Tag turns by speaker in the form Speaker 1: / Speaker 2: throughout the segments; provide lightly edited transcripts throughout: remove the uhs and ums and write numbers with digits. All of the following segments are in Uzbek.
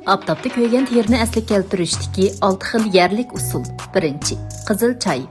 Speaker 1: Aptapda köygen terini asli keltirishdiki 6 xil yerlik usul. Birinchi, qizil çay.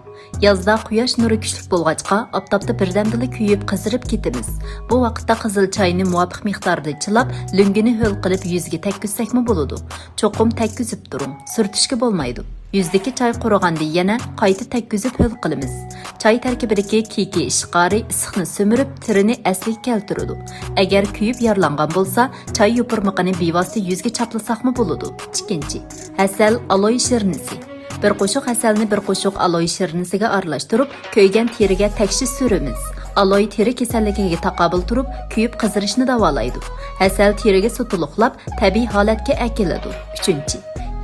Speaker 1: Yazda quyosh nuri kuchli bo'lg'achqa, aptapda birdamdila kuyib, qizirib ketamiz. Bu vaqtda qizil çayni muvofiq miqdorda chilab, lungini ho'l qilib yuzga tekkizsakmi bo'ladi. Cho'qim tekkizib turing, surtishga bo'lmaydi. Yuzdagi çay qurig'anda yana qayta tekkizib ho'l qilamiz. Çay tarkibidagi kiki ishqari issiqni so'mirib, terini asliga keltiradi. Agar kuyib yarlangan bo'lsa, çay yupurmiqini bevosita yuzga chaplasaqmi bo'ladi. Ikkinchi, asal aloy shirnisi. Bir qo'shiq asalni bir qo'shiq aloy shirnisiga aralashtirib, kuygan teriga tekshir suramiz. Aloy teri kasalligiga taqobil turib, kuyib qizirishni davolaydi. Asal teriga sutuluqlab, tabiiy holatga akiladi. Uchinchi,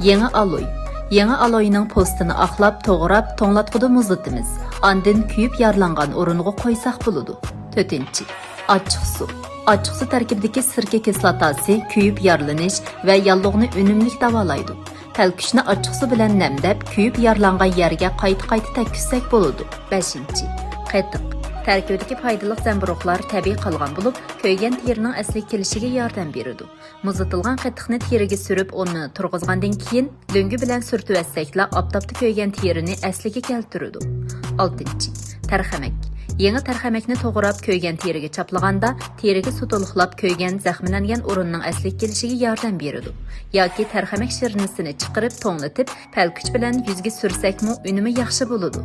Speaker 1: yangi aloy. Yangi aloyning postini aqlab, to'g'rab, to'nglatquda muzlatamiz. Andin kuyib yarlangan o'ringa qo'ysak bo'ladi. To'rtinchi, achchiq suv. Achchiq suv tarkibidagi sirka kislotasi kuyib yarlanish va yallig'ni unumli davolaydi. Talkushni achchiq suv bilan namdab, kuyib yarlangan yerga qayta tekkizsak bo'ladi. 5. Qatiq. Tarkibidagi foydali zamburuqlar tabiiy qolgan bo'lib, kuygan terining asli kelishiga yordam beradi. Muzlatilgan qatiqni teriga surib, uni turg'izgandan keyin lungi bilan surtib olsakla, aptapda kuygan terini asliga keltiradi. 6. Tarxamak. Yangi tarxamakni to'g'rab kuygan teriga chaplaganda, teriga sutuluqlab kuygan zaxmlangan o'rinning asli kelishiga yordam beradi. Yoki tarxamak shirnisini chiqarib, to'nglatib, palkuch bilan yuzga sursakmi, unumi yaxshi bo'ladi.